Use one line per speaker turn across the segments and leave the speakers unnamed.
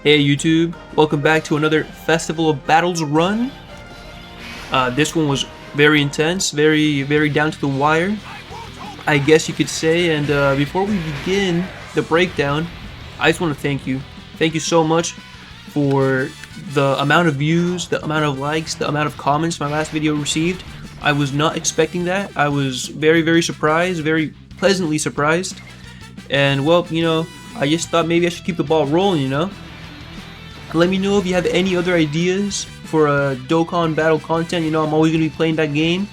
Hey YouTube, welcome back to another Festival of Battles run. This one was very intense, very down to the wire, I guess you could say. And before we begin the breakdown, I just want to thank you. Thank you so much for the amount of views, the amount of likes, the amount of comments my last video received. I was not expecting that. I was very surprised, very pleasantly surprised. And well, you know, I just thought maybe I should keep the ball rolling, you know? Let me know if you have any other ideas for Dokkan Battle content. You know, I'm always going to be playing that game.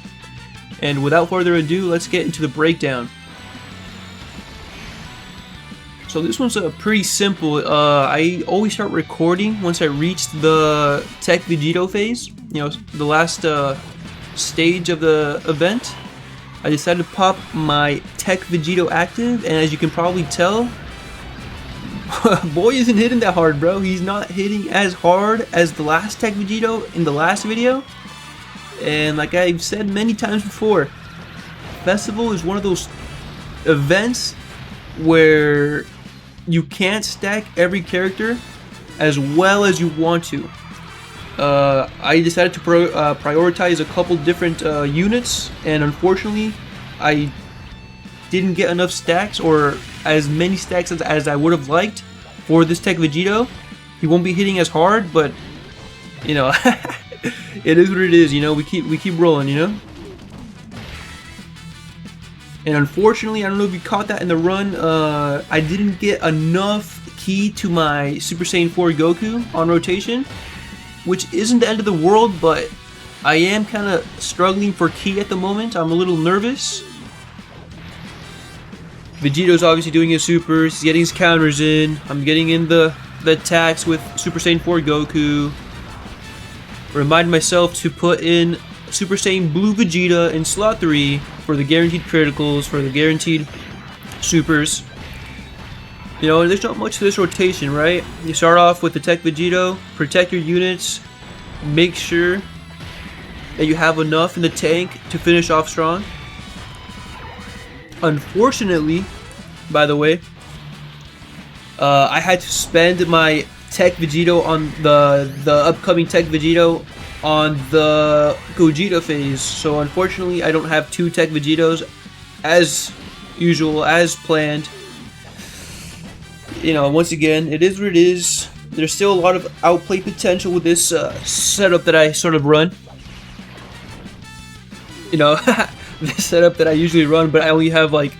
And without further ado, let's get into the breakdown. So this one's pretty simple. I always start recording once I reach the TEQ Vegito phase. You know, the last stage of the event. I decided to pop my TEQ Vegito active, and as you can probably tell, boy isn't hitting that hard, bro. He's not hitting as hard as the last TEQ Vegito in the last video. And like I've said many times before, Festival is one of those events where you can't stack every character as well as you want to. I decided to prioritize a couple different units, and unfortunately I didn't get enough stacks, or as many stacks as I would have liked for this TEQ Vegito. He won't be hitting as hard, but you know, it is what it is. You know, we keep rolling. You know, and unfortunately, I don't know if you caught that in the run. I didn't get enough key to my Super Saiyan 4 Goku on rotation, which isn't the end of the world, but I am kind of struggling for key at the moment. I'm a little nervous. Vegito's obviously doing his supers, he's getting his counters in. I'm getting in the attacks with Super Saiyan 4 Goku. Remind myself to put in Super Saiyan Blue Vegeta in slot 3 for the guaranteed criticals, for the guaranteed supers. You know, there's not much to this rotation, right? You start off with the TEQ Vegito, protect your units, make sure that you have enough in the tank to finish off strong. Unfortunately, by the way, I had to spend my TEQ Vegito on the upcoming TEQ Vegito on the Gogeta phase. So unfortunately, I don't have two TEQ Vegitos as usual, as planned. You know, once again, it is what it is. There's still a lot of outplay potential with this setup that I sort of run. You know, this setup that I usually run, but I only have like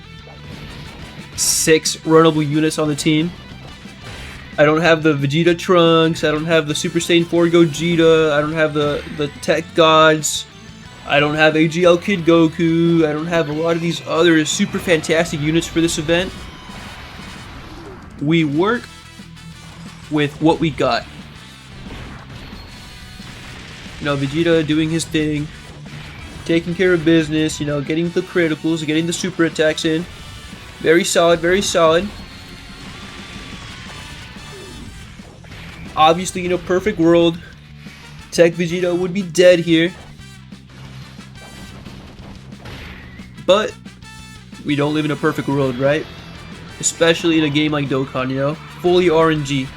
6 runnable units on the team. I don't have the Vegeta Trunks, I don't have the Super Saiyan 4 Gogeta, I don't have the Tech Gods, I don't have AGL Kai Goku, I don't have a lot of these other super fantastic units for this event. We work with what we got. You know, Vegeta doing his thing, taking care of business, you know, getting the criticals, getting the super attacks in. Very solid, very solid. Obviously, you know, perfect world, TEQ Vegito would be dead here. But we don't live in a perfect world, right? Especially in a game like Dokkan, you know, fully RNG.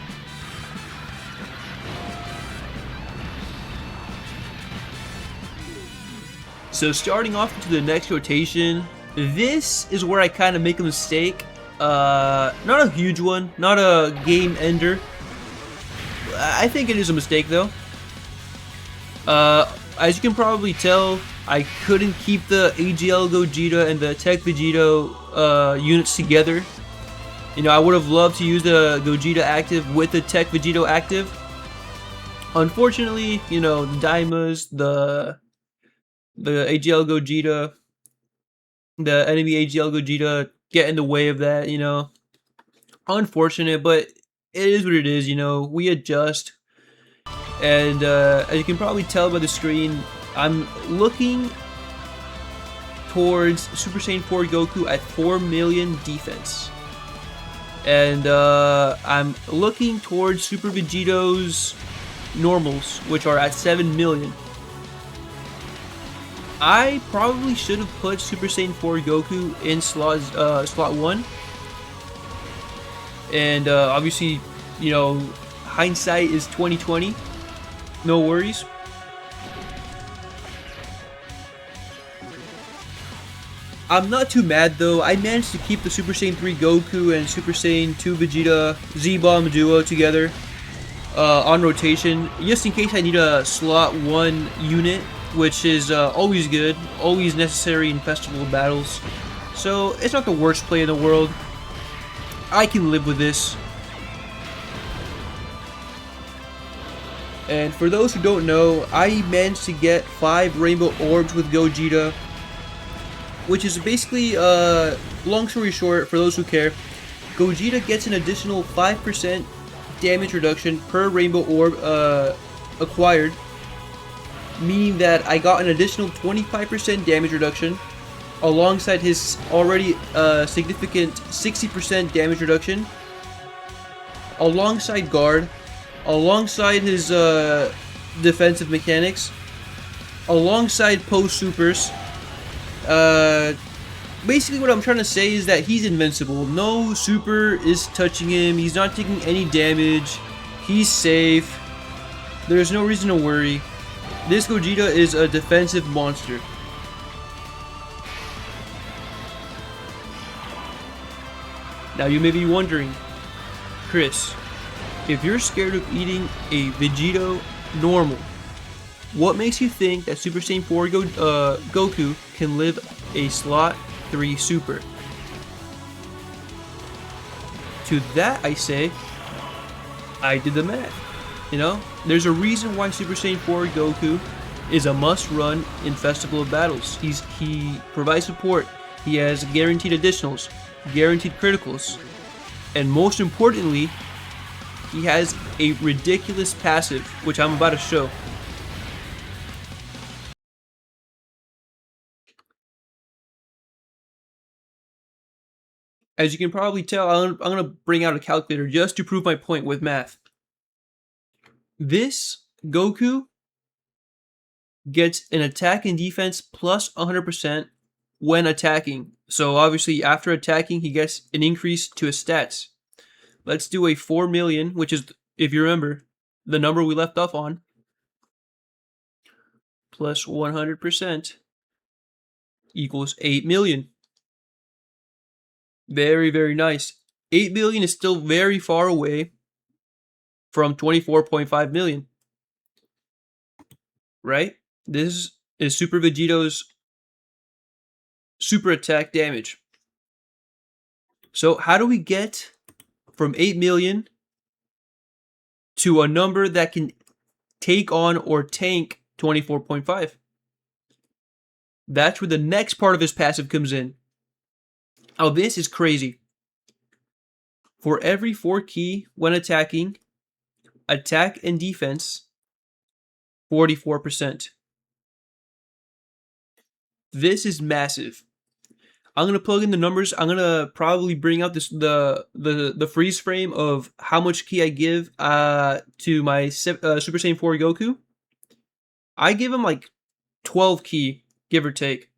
So starting off into the next rotation, this is where I kind of make a mistake. Not a huge one, not a game ender. I think it is a mistake though. As you can probably tell, I couldn't keep the AGL Gogeta and the TEQ Vegito units together. You know, I would have loved to use the Gogeta active with the TEQ Vegito active. Unfortunately, you know, the Daimas, the AGL Gogeta, the enemy AGL Gogeta get in the way of that, you know. Unfortunate, but it is what it is, you know. We adjust. And as you can probably tell by the screen, I'm looking towards Super Saiyan 4 Goku at 4 million defense. And I'm looking towards Super Vegito's normals, which are at 7 million. I probably should have put Super Saiyan 4 Goku in slot 1. And obviously, you know, hindsight is 2020. No worries. I'm not too mad though. I managed to keep the Super Saiyan 3 Goku and Super Saiyan 2 Vegeta Z-Bomb duo together on rotation, just in case I need a slot 1 unit, which is always good, always necessary in festival battles. So it's not the worst play in the world. I can live with this. And for those who don't know, I managed to get 5 Rainbow Orbs with Gogeta, which is basically, long story short, for those who care, Gogeta gets an additional 5% damage reduction per Rainbow Orb acquired, meaning that I got an additional 25% damage reduction alongside his already significant 60% damage reduction, alongside guard, alongside his defensive mechanics, alongside post supers. Basically what I'm trying to say is that he's invincible. No super is touching him. He's not taking any damage. He's safe. There's no reason to worry. This Gogeta is a defensive monster. Now you may be wondering, Chris, if you're scared of eating a Vegito normal, what makes you think that Super Saiyan 4 Goku can live a slot 3 super? To that I say, I did the math. You know, there's a reason why Super Saiyan 4 Goku is a must run in Festival of Battles. He provides support, he has guaranteed additionals, guaranteed criticals, and most importantly, he has a ridiculous passive, which I'm about to show. As you can probably tell, I'm going to bring out a calculator just to prove my point with math. This Goku gets an attack and defense plus 100% when attacking. So obviously after attacking, he gets an increase to his stats. Let's do a 4 million, which is, if you remember, the number we left off on, plus 100% equals 8 million. Very, very nice. 8 million is still very far away from 24.5 million. Right? This is Super Vegito's super attack damage. So how do we get from 8 million to a number that can take on or tank 24.5? That's where the next part of his passive comes in. Oh, this is crazy. For every 4 ki when attacking, attack and defense, 44%. This is massive. I'm gonna plug in the numbers. I'm gonna probably bring out the freeze frame of how much ki I give to my Super Saiyan 4 Goku. I give him like 12 ki, give or take.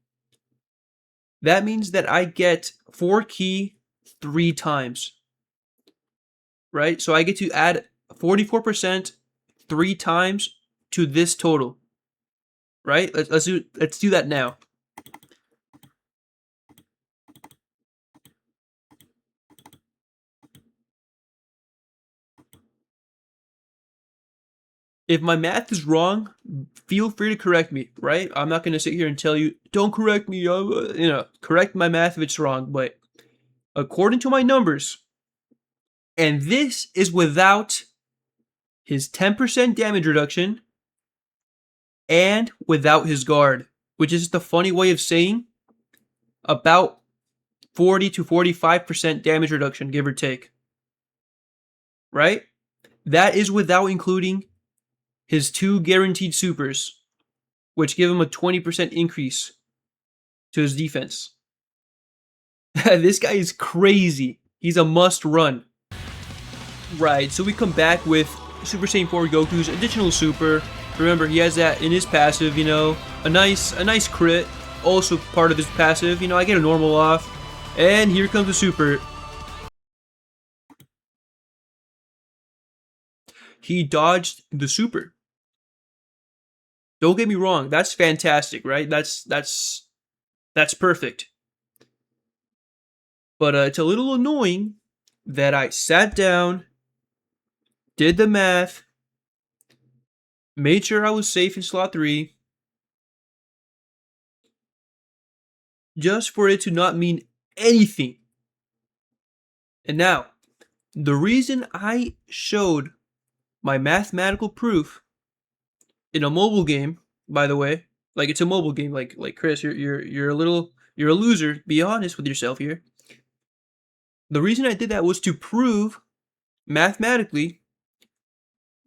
That means that I get 4 ki 3 times. Right? So I get to add 44% 3 times to this total. Right? Let's do that now. If my math is wrong, feel free to correct me, right? I'm not going to sit here and tell you, don't correct me, correct my math if it's wrong. But according to my numbers, and this is without his 10% damage reduction and without his guard, which is just a funny way of saying about 40 to 45% damage reduction, give or take. Right? That is without including his 2 guaranteed supers, which give him a 20% increase to his defense. This guy is crazy. He's a must run. Right, so we come back with Super Saiyan 4 Goku's additional super. Remember, he has that in his passive, a nice crit, also part of his passive. I get a normal off, and here comes the super. he dodged the super. Don't get me wrong, that's fantastic, right? That's perfect. But it's a little annoying that I sat down, did the math, made sure I was safe in slot 3, just for it to not mean anything. And now, the reason I showed my mathematical proof in a mobile game, by the way, like it's a mobile game, like Chris, you're a loser. Be honest with yourself here. The reason I did that was to prove mathematically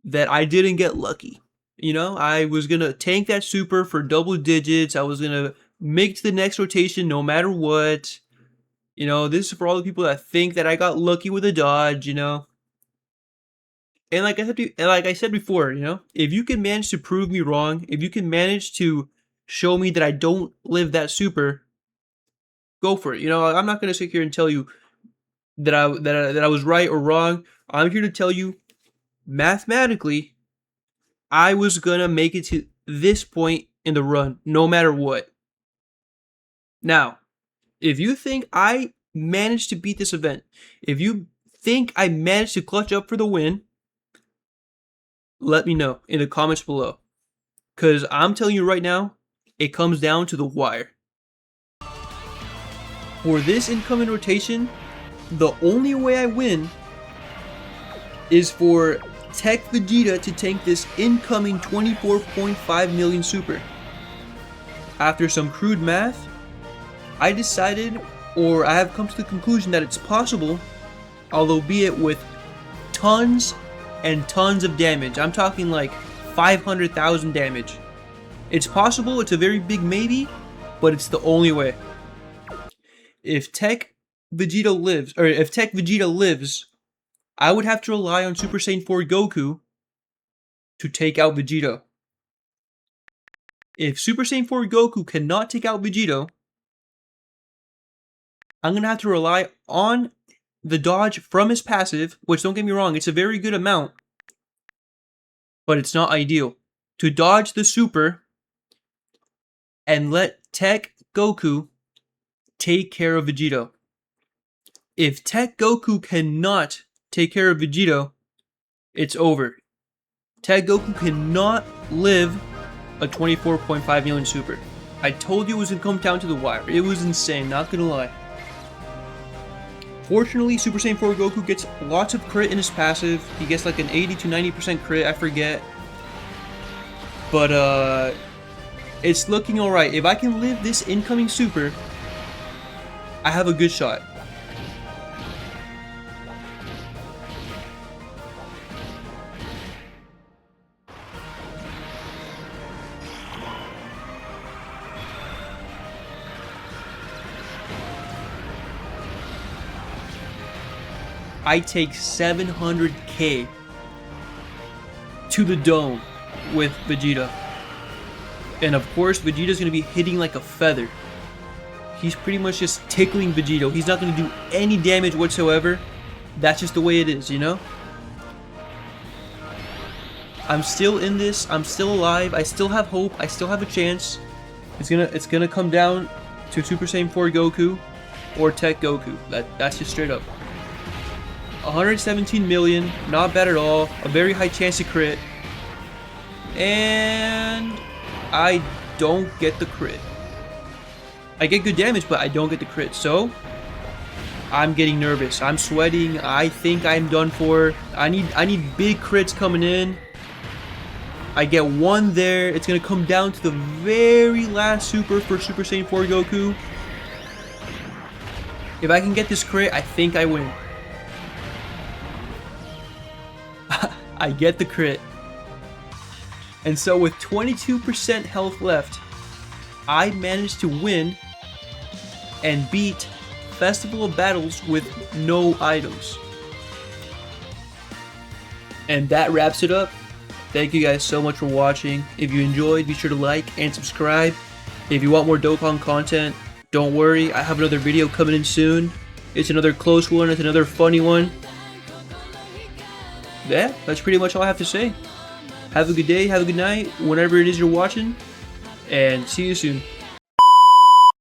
that I didn't get lucky. You know, I was gonna tank that super for double digits. I was gonna make it to the next rotation no matter what. You know, this is for all the people that think that I got lucky with a dodge, you know. And like I said before, you know, if you can manage to prove me wrong, if you can manage to show me that I don't live that super, go for it. You know, I'm not gonna sit here and tell you that I was right or wrong. I'm here to tell you, mathematically, I was gonna make it to this point in the run, no matter what. Now, if you think I managed to beat this event, if you think I managed to clutch up for the win, let me know in the comments below. Because I'm telling you right now, it comes down to the wire. For this incoming rotation, the only way I win is for TEQ Vegeta to tank this incoming 24.5 million super. After some crude math, I decided, or I have come to the conclusion that it's possible, albeit with tons and tons of damage. I'm talking like 500,000 damage. It's possible, it's a very big maybe, but it's the only way. If TEQ Vegeta lives, I would have to rely on Super Saiyan 4 Goku to take out Vegito. If Super Saiyan 4 Goku cannot take out Vegito, I'm going to have to rely on the dodge from his passive, which, don't get me wrong, it's a very good amount, but it's not ideal. To dodge the super and let TEQ Goku take care of Vegito. If TEQ Goku cannot take care of Vegito, it's over. TEQ Goku cannot live a 24.5 million super. I told you it was going to come down to the wire. It was insane, not going to lie. Fortunately, Super Saiyan 4 Goku gets lots of crit in his passive. He gets like an 80 to 90% crit, I forget. But, it's looking alright. If I can live this incoming super, I have a good shot. I take 700k to the dome with Vegeta. And of course, Vegeta's going to be hitting like a feather. He's pretty much just tickling Vegito. He's not going to do any damage whatsoever. That's just the way it is, you know? I'm still in this. I'm still alive. I still have hope. I still have a chance. It's gonna come down to Super Saiyan 4 Goku or TEQ Goku. That's just straight up. 117 million, not bad at all. A very high chance to crit. And I don't get the crit. I get good damage, but I don't get the crit. So I'm getting nervous. I'm sweating. I think I'm done for. I need big crits coming in. I get one there. It's gonna come down to the very last super for Super Saiyan 4 Goku. If I can get this crit, I think I win. I get the crit. And so with 22% health left, I managed to win and beat Festival of Battles with no items. And that wraps it up. Thank you guys so much for watching. If you enjoyed, be sure to like and subscribe. If you want more Dokkan content, don't worry, I have another video coming in soon. It's another close one, it's another funny one. yeah, that's pretty much all I have to say. Have a good day, have a good night, whenever it is you're watching, and see you soon.